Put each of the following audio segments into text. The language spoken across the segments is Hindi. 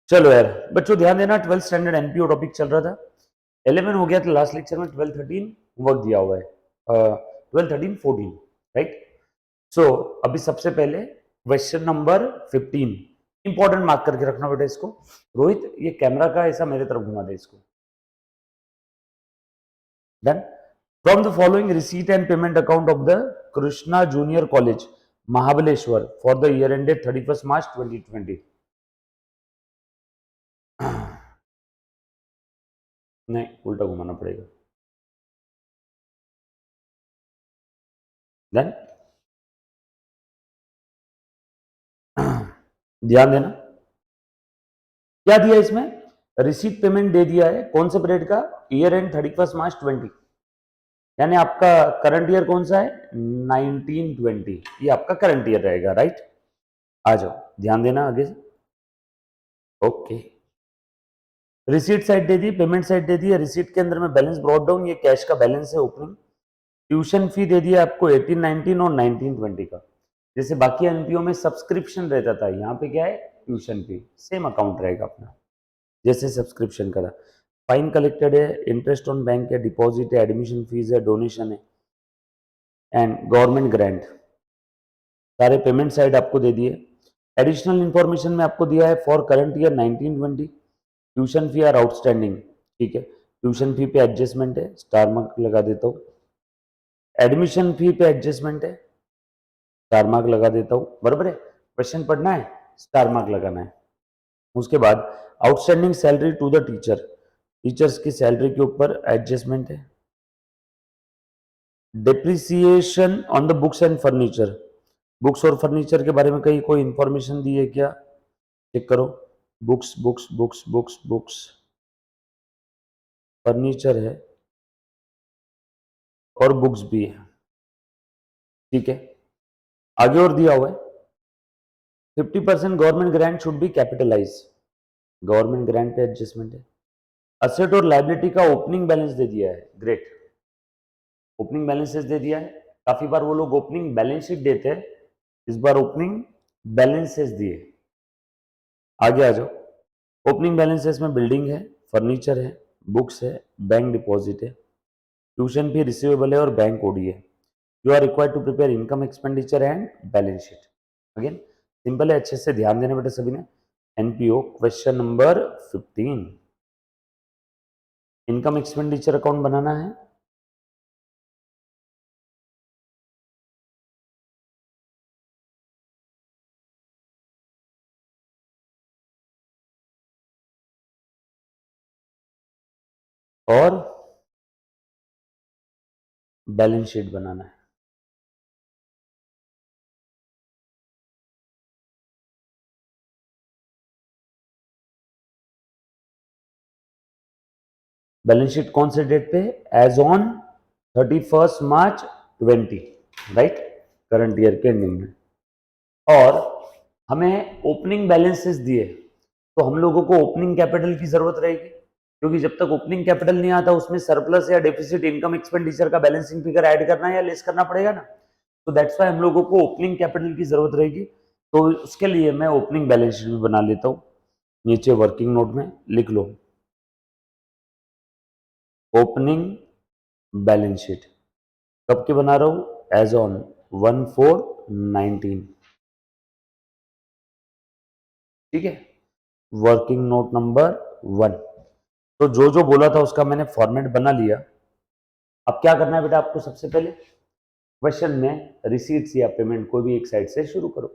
चलो यार बच्चों ध्यान देना, 12th स्टैंडर्ड एनपीओ टॉपिक चल रहा था। 11 हो गया तो लास्ट लेक्चर में 12 13 वर्क दिया हुआ है, 12 13 14, राइट। सो अभी सबसे पहले क्वेश्चन नंबर 15 इंपॉर्टेंट मार्क करके रखना बेटा इसको। रोहित ये कैमरा का ऐसा मेरे तरफ घुमा दे इसको। Done. From the following receipt and payment account of the Krishna junior college Mahabaleshwar for the year ended 31 मार्च 2020। नहीं, उल्टा घुमाना पड़ेगा। डन। ध्यान देना क्या दिया इसमें, रिसीट पेमेंट दे दिया है कौन से पीरियड का, ईयर एंड 31 मार्च 20, यानी आपका करंट ईयर कौन सा है 1920, ये आपका करंट ईयर रहेगा, राइट। आ जाओ ध्यान देना आगे से। ओके, रिसीट साइड दे दी, पेमेंट साइड दे दी है। रिसीट के अंदर में बैलेंस ब्रॉट डाउन, ये कैश का बैलेंस है ओपनिंग। ट्यूशन फी दे दिया आपको 18 19 और 19 20 का। जैसे बाकी एनपीओ में सब्सक्रिप्शन रहता था, यहाँ पे क्या है ट्यूशन फी, सेम अकाउंट रहेगा अपना जैसे सब्सक्रिप्शन का था। फाइन कलेक्टेड है, इंटरेस्ट ऑन बैंक है, डिपॉजिट है, एडमिशन फीस है, डोनेशन है एंड गवर्नमेंट ग्रांट, सारे पेमेंट साइड आपको दे दिए। एडिशनल इंफॉर्मेशन में आपको दिया है for current year 1920 tuition fee are outstanding, ठीक है। ट्यूशन फी पे एडजस्टमेंट है, स्टार मार्क लगा देता हूँ। एडमिशन फी पे एडजस्टमेंट है, स्टार मार्क लगा देता हूँ, बराबर है। क्वेश्चन पढ़ना है, स्टार मार्क लगाना है। उसके बाद outstanding salary to the teacher, teachers की सैलरी के ऊपर एडजस्टमेंट है। Depreciation on the books and furniture, books और फर्नीचर के बारे में कहीं कोई इंफॉर्मेशन दी है क्या, चेक करो। Books books books books books, furniture है और बुक्स भी है, ठीक है। आगे और दिया हुआ है 50% government grant should be capitalise, government grant पे एडजस्टमेंट है। असेट और लायबिलिटी का ओपनिंग बैलेंस दे दिया है, ग्रेट, ओपनिंग बैलेंसेस दे दिया है। काफी बार वो लोग ओपनिंग बैलेंस शीट देते हैं, इस बार ओपनिंग बैलेंसेस दिए। आगे आ जाओ, ओपनिंग बैलेंसेस में बिल्डिंग है, फर्नीचर है, बुक्स है, बैंक डिपॉजिट है, ट्यूशन फी रिसीवेबल है और बैंक ओडी है। You are required to prepare income expenditure and balance sheet. Again simple है, अच्छे से ध्यान देना बेटा सभी ने। NPO question number 15, income expenditure account बनाना है। और बैलेंस शीट बनाना है। बैलेंस शीट कौन से डेट पे, as on 31 March 20, right, current year के एंडिंग में। और हमें ओपनिंग बैलेंसेस दिए तो हम लोगों को ओपनिंग कैपिटल की जरूरत रहेगी, क्योंकि जब तक ओपनिंग कैपिटल नहीं आता उसमें सरप्लस या डेफिसिट इनकम एक्सपेंडिचर का बैलेंसिंग फिगर ऐड करना या लेस करना पड़ेगा ना। तो दैट्स वाई हम लोगों को ओपनिंग कैपिटल की जरूरत रहेगी। तो उसके लिए मैं ओपनिंग बैलेंस शीट भी बना लेता हूँ, नीचे वर्किंग नोट में लिख लो ओपनिंग बैलेंस शीट। कब के बना रहा हूं, एज ऑन 1/4/19, ठीक है। Working note number 1। तो जो जो बोला था उसका मैंने फॉर्मेट बना लिया। अब क्या करना है बेटा आपको, सबसे पहले क्वेश्चन में रिसीट्स या पेमेंट कोई भी एक साइड से शुरू करो,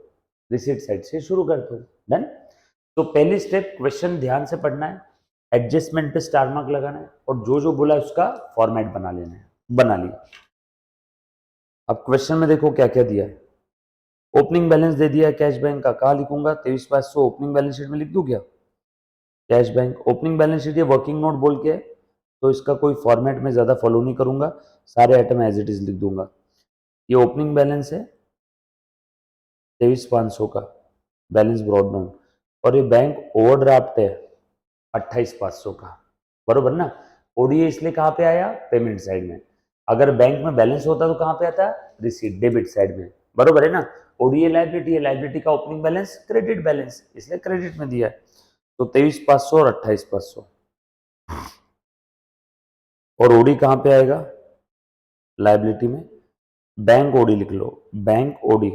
रिसीट साइड से शुरू करते हो। डन। तो पहली स्टेप क्वेश्चन ध्यान से पढ़ना है, एडजस्टमेंट पे स्टार मार्क लगाना है और जो जो बोला उसका फॉर्मेट बना लेना है। बना लिया। अब क्वेश्चन में देखो क्या क्या दिया है। ओपनिंग बैलेंस दे दिया है कैश बैंक का, कहाँ लिखूंगा 23/500 ओपनिंग बैलेंस शीट में लिख दूं क्या, cash bank opening balance sheet, ये वर्किंग नोट बोल के है तो इसका कोई फॉर्मेट में ज्यादा फॉलो नहीं करूंगा, सारे आइटम एज इट इज लिख दूंगा। ये ओपनिंग बैलेंस है 23,500 का, बैलेंस ब्रॉड डाउन, और ये बैंक ओवरड्राफ्ट है 28,500 का, बरोबर ना। ओडीए इसलिए कहाँ पे आया, पेमेंट साइड में। अगर बैंक में बैलेंस होता तो कहाँ पे आता, रिसीट डेबिट साइड में, बरोबर है ना। ओडीए लाइबिलिटी है, लाइबिलिटी का ओपनिंग बैलेंस क्रेडिट बैलेंस, इसलिए क्रेडिट में दिया है। तो 23,500 और 28,500। और ओडी कहां पे आएगा? लाइबिलिटी में। बैंक ओडी लिख लो, बैंक ओडी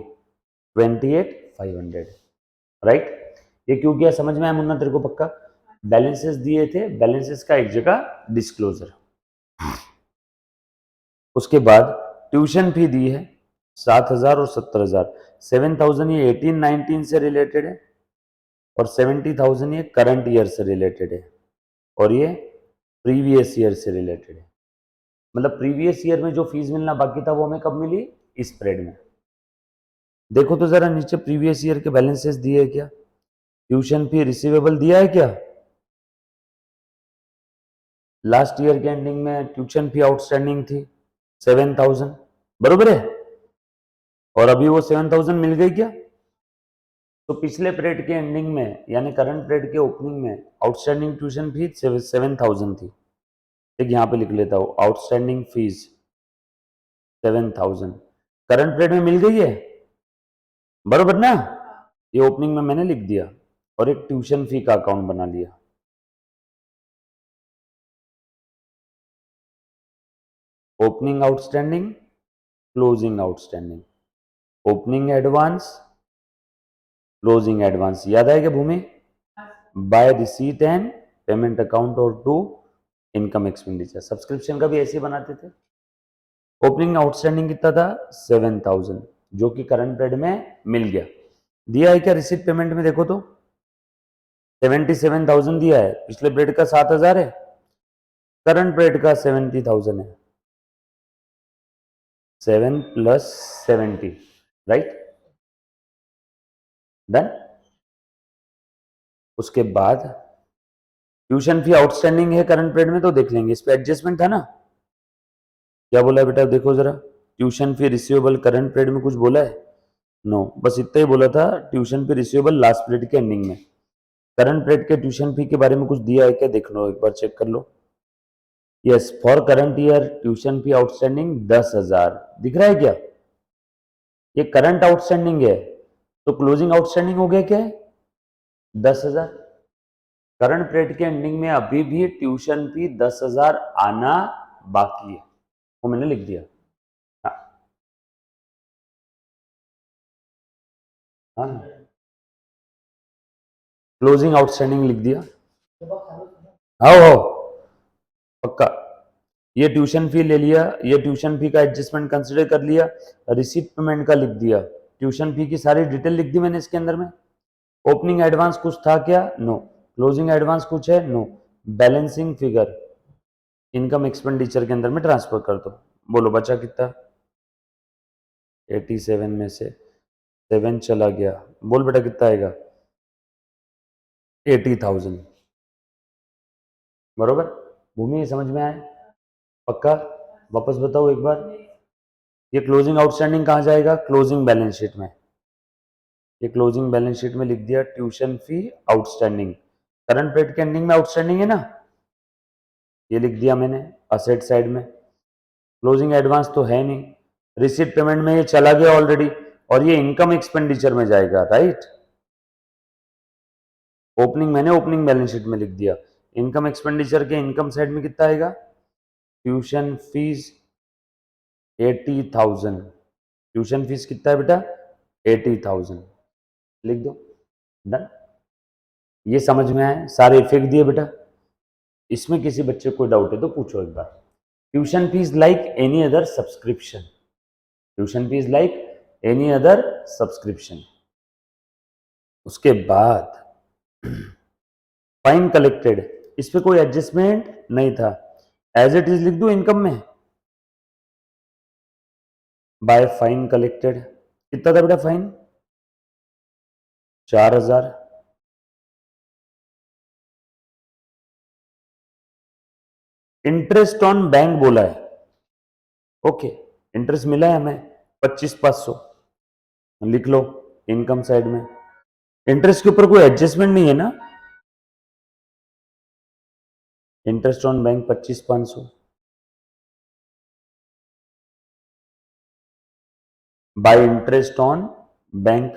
28,500, राइट। ये क्यों किया समझ में आया मुन्ना तेरे को पक्का? बैलेंसेस दिए थे, बैलेंसेस का एक जगह डिस्क्लोजर। उसके बाद ट्यूशन फी दी है 7,000 और 70,000। 7,000 ये 18-19 से रिलेटेड है और 70,000 ये करंट ईयर से रिलेटेड है और ये प्रीवियस ईयर से रिलेटेड है। मतलब प्रीवियस ईयर में जो फीस मिलना बाकी था वो हमें कब मिली? इस स्प्रेड में। देखो तो जरा नीचे प्रीवियस ईयर के बैलेंसेस दिए है क्या? ट्यूशन फी रिसीवेबल दिया है क्या? लास्ट ईयर के एंडिंग में ट्यूशन फी आउटस्टैंडिंग थी 7,000, बरोबर है। और अभी वो 7,000 मिल गई क्या? तो पिछले पीरियड के एंडिंग में यानी करंट पीरियड के ओपनिंग में आउटस्टैंडिंग ट्यूशन फी 7,000 थी। ठीक, यहाँ पे लिख लेता हूँ आउटस्टैंडिंग फीस 7,000 करंट पीरियड में मिल गई है, बरोबर ना? ये ओपनिंग में मैंने लिख दिया और एक ट्यूशन फी का अकाउंट बना लिया। Opening outstanding, closing outstanding, opening advance, closing advance. याद आएगा Bhumi? By receipt and payment account और टू इनकम एक्सपेंडिचर। सब्सक्रिप्शन का भी ऐसे बनाते थे। ओपनिंग आउटस्टैंडिंग कितना था? 7,000, जो कि करंट पीरियड में मिल गया। दिया है क्या रिसीट पेमेंट में? देखो तो 77,000 दिया है, पिछले पीरियड का 7,000 है, करंट पीरियड का 70,000 है। 7 + 70, राइट, डन। उसके बाद ट्यूशन फी आउटस्टैंडिंग है करंट पीरियड में, तो देख लेंगे इस पे एडजस्टमेंट था ना। क्या बोला है बेटा? देखो जरा, tuition fee receivable current period में कुछ बोला है? नो, बस इतना ही बोला था tuition fee receivable last period के एंडिंग में। करंट पीरियड के ट्यूशन फी के बारे में कुछ दिया है क्या? देख लो एक बार, चेक कर लो। Yes, for current year tuition fee outstanding 10,000 दिख रहा है क्या? ये करंट आउटस्टैंडिंग है, तो क्लोजिंग आउटस्टैंडिंग हो गया क्या है? 10,000। करंट पीरियड के एंडिंग में अभी भी ट्यूशन फी 10,000 आना बाकी है, वो मैंने लिख दिया। हाँ हाँ, क्लोजिंग आउटस्टैंडिंग लिख दिया। आओ आओ, पक्का। ये ट्यूशन फी ले लिया, ये ट्यूशन फी का एडजस्टमेंट कंसिडर कर लिया, रिसीट पेमेंट का लिख दिया, ट्यूशन फी की सारी डिटेल लिख दी मैंने इसके अंदर में। ओपनिंग एडवांस कुछ था क्या? नो। क्लोजिंग एडवांस कुछ है? No. Balancing figure income expenditure के अंदर में ट्रांसफर कर दो। बोलो बचा कितना? 87 में से 7 चला गया, बोल बेटा कितना आएगा? 80,000, बरोबर। भूमि ये समझ में आए? पक्का? वापस बताओ एक बार। ये क्लोजिंग आउटस्टैंडिंग कहाँ जाएगा? क्लोजिंग बैलेंस शीट में। ये क्लोजिंग बैलेंस शीट में लिख दिया tuition fee outstanding, current period के एंडिंग में आउटस्टैंडिंग है ना, ये लिख दिया मैंने असेट साइड में। क्लोजिंग एडवांस तो है नहीं, रिसीट पेमेंट में ये चला गया ऑलरेडी, और ये इनकम एक्सपेंडिचर में जाएगा, राइट। ओपनिंग मैंने ओपनिंग बैलेंस शीट में लिख दिया, इनकम एक्सपेंडिचर के इनकम साइड में कितना आएगा? Tuition fees 80,000। ट्यूशन फीस कितना है बेटा? 80,000, लिख दो, डन। ये समझ में आए? सारे इफेक्ट दिए बेटा। इसमें किसी बच्चे को डाउट है तो पूछो एक बार। Tuition fees like any other subscription, tuition fees like any other subscription. उसके बाद फाइन कलेक्टेड, इस पे कोई एडजस्टमेंट नहीं था, एज इट इज लिख दो इनकम में। बाय फाइन कलेक्टेड कितना था बेटा फाइन? 4,000। इंटरेस्ट ऑन बैंक बोला है, ओके, इंटरेस्ट मिला है हमें 25,500, लिख लो इनकम साइड में। इंटरेस्ट के ऊपर कोई एडजस्टमेंट नहीं है ना? Interest on bank 25,500 bye interest on bank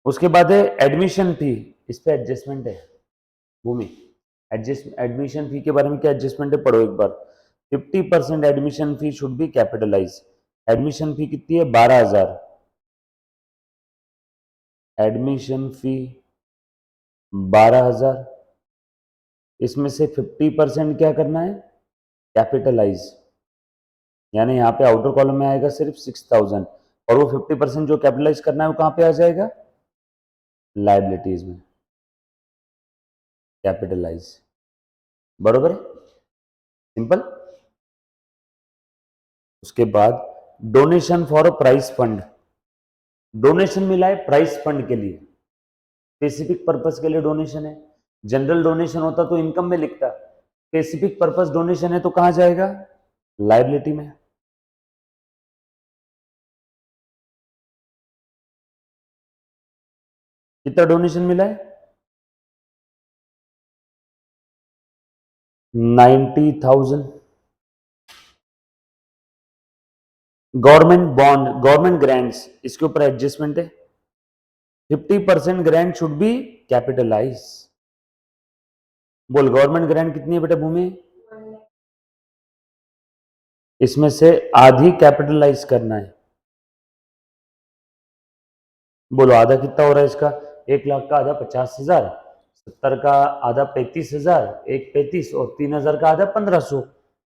उसके बाद है एडमिशन फी, इस पे एडजस्टमेंट है भूमि। एडमिशन फी के बारे में क्या एडजस्टमेंट है पढ़ो एक बार। 50% admission fee should be capitalise. Admission fee कितनी है 12,000। एडमिशन फी 12,000, इसमें से 50% क्या करना है कैपिटलाइज, यानी यहाँ पे आउटर कॉलम में आएगा सिर्फ 6,000, और वो 50% जो कैपिटलाइज करना है वो कहाँ पे आ जाएगा लाइबिलिटीज में कैपिटलाइज। बरोबर है, सिंपल। उसके बाद donation for a price fund. Donation मिला है प्राइस फंड के लिए, स्पेसिफिक पर्पस के लिए डोनेशन है। जनरल डोनेशन होता तो इनकम में लिखता, स्पेसिफिक पर्पस डोनेशन है तो कहां जाएगा लाइबिलिटी में। कितना डोनेशन मिला है 90,000। गवर्नमेंट बॉन्ड, गवर्नमेंट ग्रांट्स, इसके ऊपर एडजस्टमेंट है। 50% ग्रांट शुड बी कैपिटलाइज। बोल गवर्नमेंट ग्रांट कितनी है बेटा भूमि, इसमें से आधी कैपिटलाइज करना है। बोलो आधा कितना हो रहा है इसका, 1,00,000 का आधा 50,000, 70 का आधा 35,000, एक 35 और 3,000 का आधा 1,500,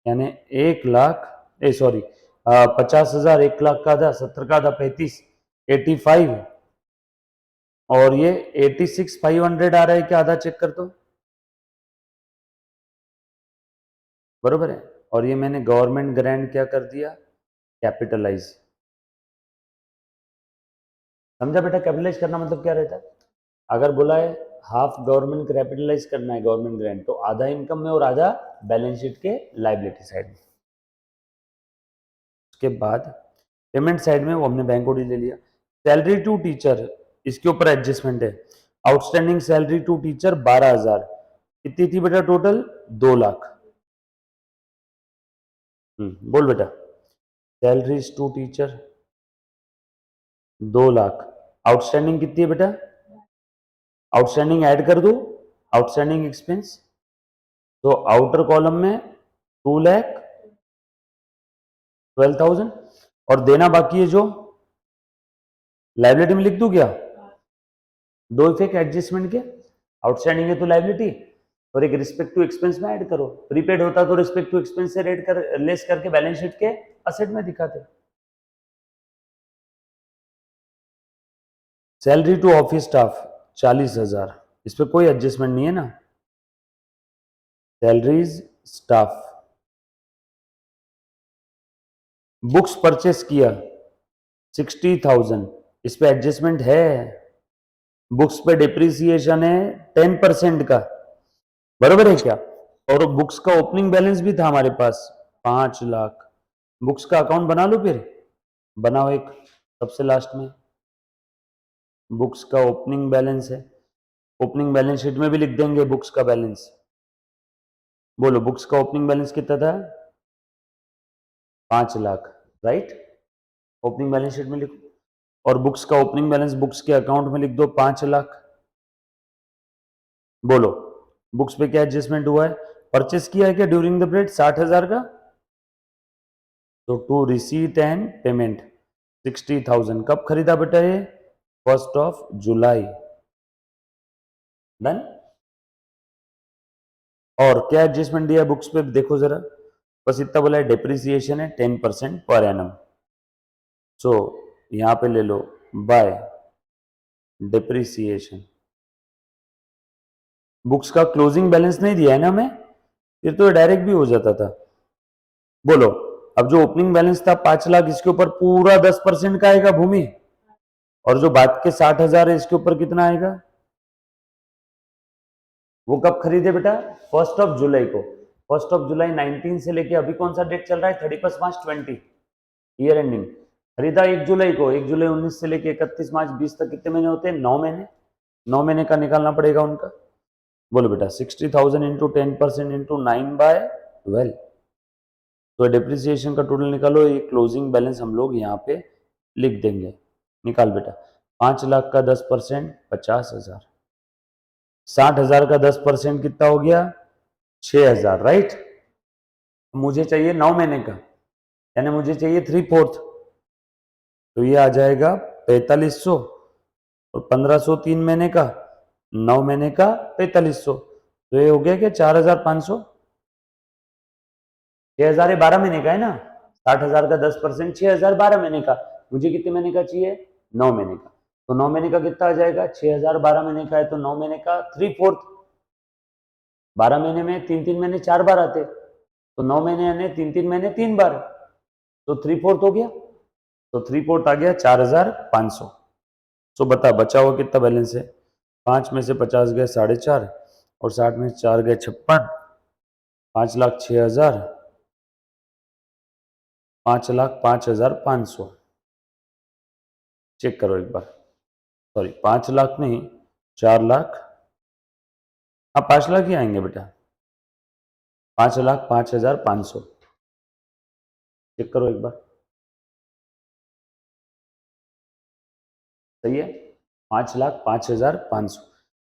यानी 1,00,000 सॉरी 50,000, 1,00,000 का आधा, 70 का आधा 35, 85, और ये 86,500 आ रहा है क्या, आधा चेक कर दो। बरोबर है, और ये मैंने गवर्नमेंट ग्रांट क्या कर दिया कैपिटलाइज। समझा बेटा कैपिटलाइज करना मतलब क्या रहता है। अगर बोला है हाफ गवर्नमेंट कैपिटलाइज करना है गवर्नमेंट ग्रांट, तो आधा इनकम में और आधा बैलेंस शीट के लाइबिलिटी साइड में। उसके बाद पेमेंट साइड में वो हमने बैंक ओडी ले लिया। सैलरी टू टीचर, इसके ऊपर एडजस्टमेंट है। आउटस्टैंडिंग सैलरी टू टीचर 12,000, कितनी थी बेटा टोटल 2,00,000। बोल बेटा सैलरीज टू टीचर 2,00,000, आउटस्टैंडिंग कितनी है बेटा, आउटस्टैंडिंग ऐड कर दो आउटस्टैंडिंग एक्सपेंस, तो आउटर कॉलम में 2,12,000, और देना बाकी है जो लाइबिलिटी में लिख दूं क्या, दो इफेक्ट एडजस्टमेंट के, आउटस्टैंडिंग है तो लाइबिलिटी, और एक रिस्पेक्ट टू एक्सपेंस में ऐड करो। प्रीपेड होता तो रिस्पेक्ट टू एक्सपेंस से रेट कर लेस करके बैलेंस शीट के असेट में दिखाते। सैलरी टू ऑफिस स्टाफ 40,000, इस पे कोई एडजस्टमेंट नहीं है ना। Salaries staff. बुक्स परचेस किया 60,000, इस पे एडजस्टमेंट है। बुक्स पे डिप्रिसिएशन है 10% का, बरोबर है क्या। और बुक्स का ओपनिंग बैलेंस भी था हमारे पास 5,00,000। बुक्स का अकाउंट बना लो, फिर बनाओ एक सबसे लास्ट में। बुक्स का ओपनिंग बैलेंस है, ओपनिंग बैलेंस शीट में भी लिख देंगे बुक्स का बैलेंस। बोलो बुक्स का ओपनिंग बैलेंस कितना था 5,00,000, राइट। ओपनिंग बैलेंस शीट में लिखो, और बुक्स का ओपनिंग बैलेंस बुक्स के अकाउंट में लिख दो 5,00,000। बोलो बुक्स पे क्या एडजस्टमेंट हुआ है, परचेस किया है क्या ड्यूरिंग द पीरियड 60,000 का, तो टू रिसीट एंड पेमेंट 60,000। कब खरीदा बेटा ये 1 जुलाई। डन। और क्या एडजस्टमेंट दिया बुक्स पे देखो जरा, बस इतना बोला है डिप्रिसिएशन है 10% पर एनम। सो यहां पे ले लो बाय डिप्रिसिएशन। बुक्स का क्लोजिंग बैलेंस नहीं दिया है ना हमें, फिर तो डायरेक्ट भी हो जाता था। बोलो अब जो ओपनिंग बैलेंस था 5,00,000, इसके ऊपर पूरा 10% का आएगा भूमि, और जो बाद के 60,000 है इसके ऊपर कितना आएगा। वो कब खरीदे बेटा 1 जुलाई को। 1 जुलाई 19 से लेके अभी कौन सा डेट चल रहा है 31 मार्च 20 ईयर एंडिंग। खरीदा 1 जुलाई को, 1 जुलाई 19 से लेके 31 मार्च 20 तक कितने महीने होते हैं 9 महीने। 9 महीने का निकालना पड़ेगा उनका। बोलो बेटा 60,000 इंटू 10% इंटू 9/12, तो डिप्रिसिएशन का टोटल निकालो। ये क्लोजिंग बैलेंस हम लोग यहाँ पे लिख देंगे, निकाल बेटा 5 लाख का 10% 50,000, 60,000 का 10% कितना हो गया 6,000, राइट। मुझे चाहिए 9 महीने का, यानी मुझे चाहिए 3/4, तो ये आ जाएगा 4500 और 1500 3 महीने का, 9 महीने का 4500, तो ये हो गया क्या 4,500। 6,000 12 महीने का है ना, 60,000 का 10% 6,000 12 महीने का, मुझे कितने महीने का चाहिए 9 महीने का, तो 9 महीने का कितना आ जाएगा 6,000 12 महीने का है तो 9 महीने का 3/4, 12 महीने में 3 महीने 4 बार आते, तो 9 महीने यानी 3 महीने 3 बार, तो 3/4 हो गया, तो 3/4 आ गया 4,500। सो बता बचा हुआ कितना बैलेंस है, 5 में से 50 गए 4.5 और 60 में 4 गए 56, 5,06,000, 5,05,500। चेक करो एक बार, सॉरी 5 लाख नहीं 4 लाख, हाँ 5 लाख ही आएंगे बेटा, 5,05,500। चेक करो एक बार, सही है 5,05,500।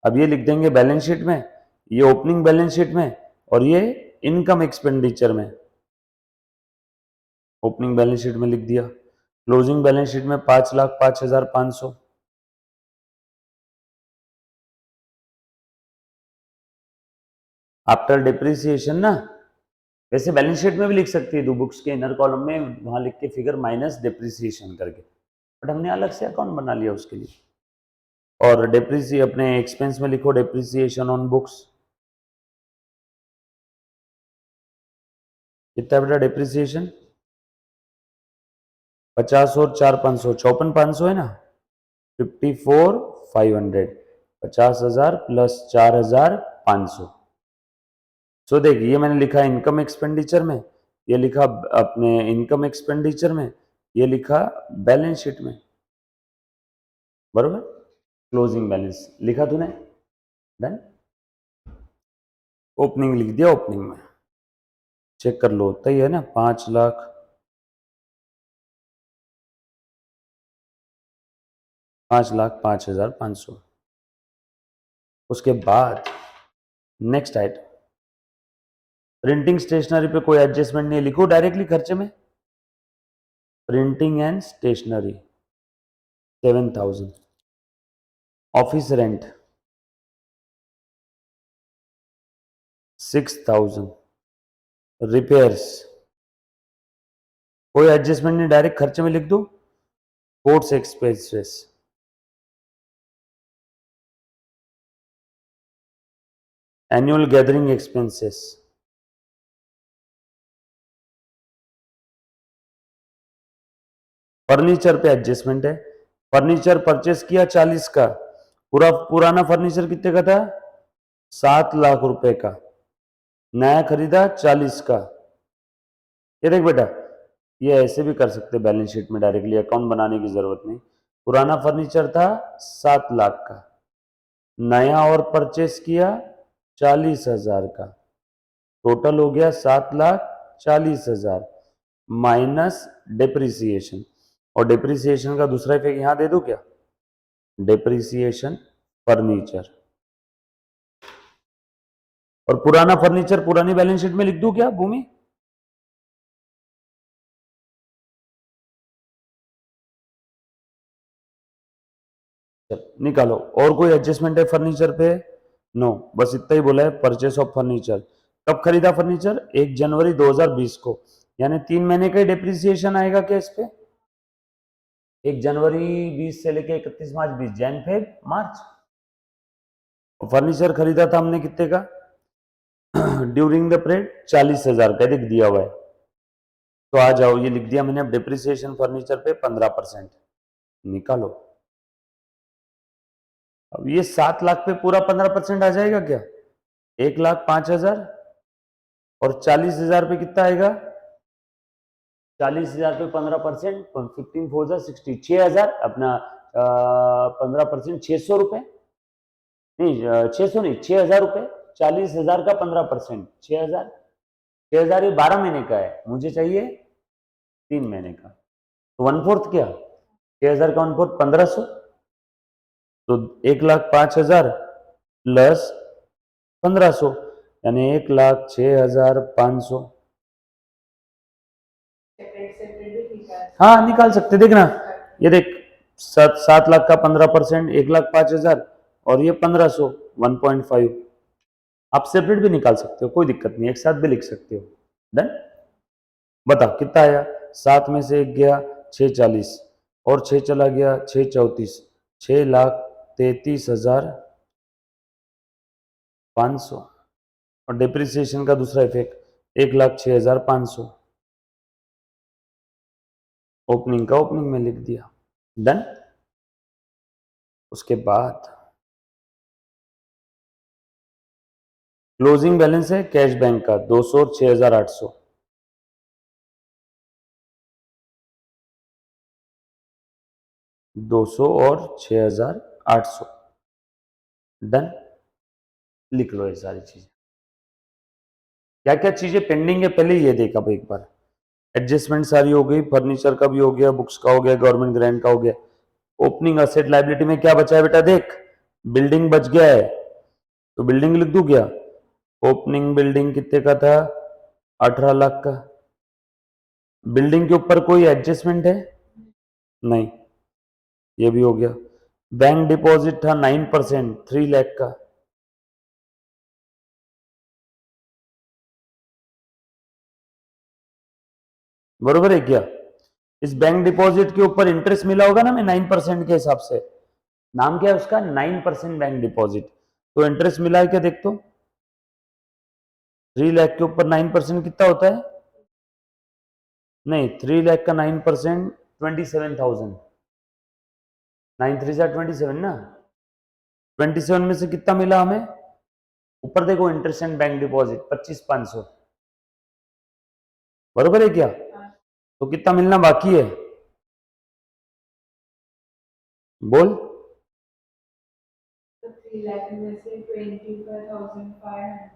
अब ये लिख देंगे बैलेंस शीट में, ये ओपनिंग बैलेंस शीट में और ये इनकम एक्सपेंडिचर में, ओपनिंग बैलेंस शीट में लिख दिया, क्लोजिंग बैलेंस शीट में 5,05,500। आफ्टर डिप्रिसिएशन ना, वैसे बैलेंस शीट में भी लिख सकती है, दो बुक्स के इनर कॉलम में वहां लिख के फिगर माइनस डिप्रिसिएशन करके, बट हमने अलग से अकाउंट बना लिया उसके लिए। और डिप्रिसी अपने एक्सपेंस में लिखो डिप्रिसिएशन ऑन बुक्स, कितना बेटा डिप्रिसिएशन 50 और 4 500 54,500 है ना, 54,500, 50,000 प्लस 4,500। सो देखिए ये मैंने लिखा इनकम एक्सपेंडिचर में, ये लिखा अपने इनकम एक्सपेंडिचर में, ये लिखा बैलेंस शीट में, बरोबर। क्लोजिंग बैलेंस लिखा तूने, डन। ओपनिंग लिख दिया, ओपनिंग में चेक कर लो, उतना ही है ना 5,05,500, 5,05,500। उसके बाद नेक्स्ट आइटम, प्रिंटिंग स्टेशनरी पे कोई एडजस्टमेंट नहीं है, लिखो डायरेक्टली खर्चे में, printing and stationery 7,000, office rent 6,000, repairs कोई एडजस्टमेंट नहीं, डायरेक्ट खर्चे में लिख दो, courts expenses, annual gathering expenses, furniture पे एडजस्टमेंट है, फर्नीचर परचेस किया 40 का, पूरा पुराना फर्नीचर कितने का था 7 लाख रुपए का, नया खरीदा 40 का। ये देख बेटा, ये ऐसे भी कर सकते बैलेंस शीट में डायरेक्टली, अकाउंट बनाने की जरूरत नहीं। पुराना फर्नीचर था 7 लाख का, नया और परचेस किया 40,000 का, टोटल हो गया 7,40,000 माइनस डिप्रिसिएशन, और डिप्रिसिएशन का दूसरा इफेक्ट यहां दे दो क्या, डिप्रिसिएशन फर्नीचर, और पुराना फर्नीचर पुरानी बैलेंस शीट में लिख दूं क्या भूमि, निकालो। और कोई एडजस्टमेंट है फर्नीचर पे, नो, बस इतना ही बोला है, परचेस ऑफ फर्नीचर। कब खरीदा फर्नीचर 1 जनवरी 2020 को, यानी 3 महीने का डिप्रिसिएशन आएगा क्या इस पे, 1 जनवरी 20 से लेके 31 March 20, Jan Feb March. Furniture खरीदा था हमने कितने का ड्यूरिंग द पीरियड 40,000 का, लिख दिया हुआ है, तो आ जाओ ये लिख दिया मैंने, अब डिप्रिसिएशन फर्नीचर पे 15% निकालो। अब ये 7 लाख पे पूरा 15% आ जाएगा क्या, 1,05,000, और 40,000 पे कितना आएगा, 40,000 पे 15%, 15 4 जा 60, 6,000 अपना 15%, 600 रुपए, नहीं 600 नहीं 6,000 रुपए, 40,000 का 15%, 6,000, 6,000 ये 12 महीने का है, मुझे चाहिए 3 महीने का, तो 1/4 क्या, 6,000 का 1/4 1500, तो 1,05,000 प्लस 1500 यानी 1,06,500। हाँ निकाल सकते, देखना ये देख 7 लाख का 15%, 1,05,000 और ये 1500 1.5। आप सेपरेट भी निकाल सकते हो, कोई दिक्कत नहीं, एक साथ भी लिख सकते हो। डन। बता कितना आया, 7 में से 1 गया 640 और 6 चला गया 634, 6,33,500 और डिप्रिसिएशन का दूसरा इफेक्ट 1,06,500 ओपनिंग का ओपनिंग में लिख दिया। डन। उसके बाद क्लोजिंग बैलेंस है कैश बैंक का 200 और 6,800। 200 और 6,800। डन। लिख लो ये सारी चीजें, क्या क्या चीजें पेंडिंग है पहले ये देख। अब एक बार एडजस्टमेंट सारी हो गई, फर्नीचर का भी हो गया, बुक्स का हो गया, गवर्नमेंट ग्रांट का हो गया। ओपनिंग असेट लायबिलिटी में क्या बचा है बेटा, देख बिल्डिंग बच गया है तो बिल्डिंग लिख दूं क्या। ओपनिंग बिल्डिंग कितने का था, 18 लाख का। बिल्डिंग के ऊपर कोई एडजस्टमेंट है नहीं, ये भी हो गया। बैंक डिपॉजिट था 9% 3 लाख का। बरोबर है क्या। इस बैंक डिपॉजिट के ऊपर इंटरेस्ट मिला होगा ना मैं 9% के हिसाब से, नाम क्या है उसका 9% बैंक डिपॉजिट। तो इंटरेस्ट मिला है क्या देख तो, 3 लाख के ऊपर 9% कितना होता है, नहीं 3 लाख का 9% 27,000, 9 3 27 ना। 27 में से कितना मिला हमें, ऊपर देखो इंटरेस्ट एंड बैंक डिपॉजिट 25,500, बरोबर है क्या। तो कितना मिलना बाकी है बोल। 3 लाख में से 25,500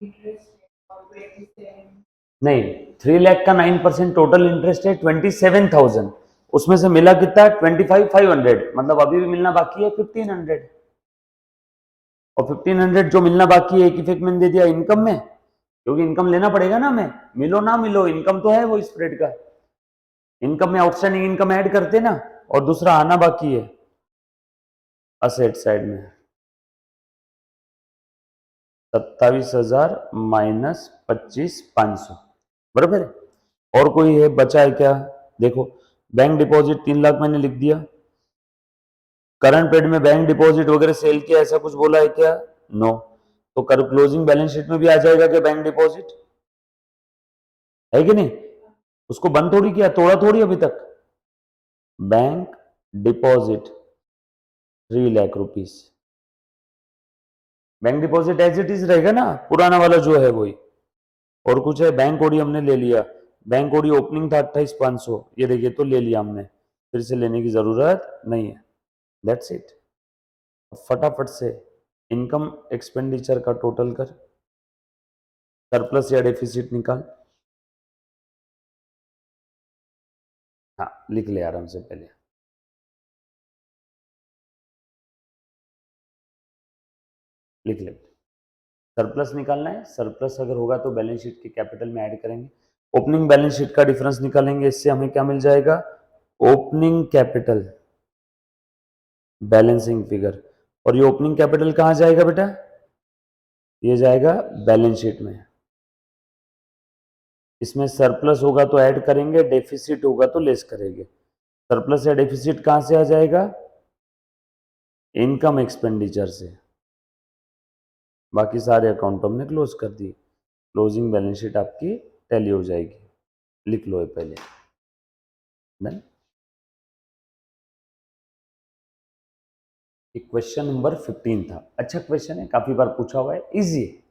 इंटरेस्ट और 27। नहीं 3 लाख का 9% टोटल इंटरेस्ट है 27,000, उसमें से मिला कितना 25,500, मतलब अभी भी मिलना बाकी है 1,500। और 1,500 जो मिलना बाकी है एक इफेक्ट मैंने दे दिया इनकम में, क्योंकि इनकम लेना पड़ेगा ना हमें, मिलो ना मिलो इनकम तो है वो स्प्रेड का। इनकम में आउटस्टैंडिंग इनकम ऐड करते ना, और दूसरा आना बाकी है असेट साइड में 27,000 माइनस 25,500, बराबर है। और कोई है बचा है क्या देखो, बैंक डिपॉजिट 3 लाख मैंने लिख दिया, करंट पीरियड में बैंक डिपॉजिट वगैरह सेल किया ऐसा कुछ बोला है क्या, नो। तो कर क्लोजिंग बैलेंस शीट में भी आ जाएगा क्या बैंक डिपॉजिट, है कि नहीं। उसको बंद थोड़ी किया, तोड़ा थोड़ी अभी तक। Bank deposit 3 lakh rupees, bank deposit as it is रहेगा ना, पुराना वाला जो है वही। और कुछ है, बैंक ओडी हमने ले लिया, बैंक ओडी ओपनिंग था 28,500, ये देखिए तो ले लिया हमने, फिर से लेने की जरूरत नहीं है। That's it. फटाफट से इनकम एक्सपेंडिचर का टोटल कर, सरप्लस या डेफिसिट निकाल। हाँ लिख ले आराम से पहले, लिख ले। सरप्लस निकालना है, सरप्लस अगर होगा तो बैलेंस शीट के कैपिटल में ऐड करेंगे। ओपनिंग बैलेंस शीट का डिफरेंस निकालेंगे, इससे हमें क्या मिल जाएगा, ओपनिंग कैपिटल बैलेंसिंग फिगर। और ये ओपनिंग कैपिटल कहां जाएगा बेटा, ये जाएगा बैलेंस शीट में। इसमें सरप्लस होगा तो ऐड करेंगे, डेफिसिट होगा तो लेस करेंगे। सरप्लस या डेफिसिट कहां से आ जाएगा, इनकम एक्सपेंडिचर से। बाकी सारे अकाउंट हमने क्लोज कर दिए, क्लोजिंग बैलेंस शीट आपकी टैली हो जाएगी। लिख लो ये पहले। डन। क्वेश्चन नंबर 15 था, अच्छा क्वेश्चन है, काफी बार पूछा हुआ है, इजी है।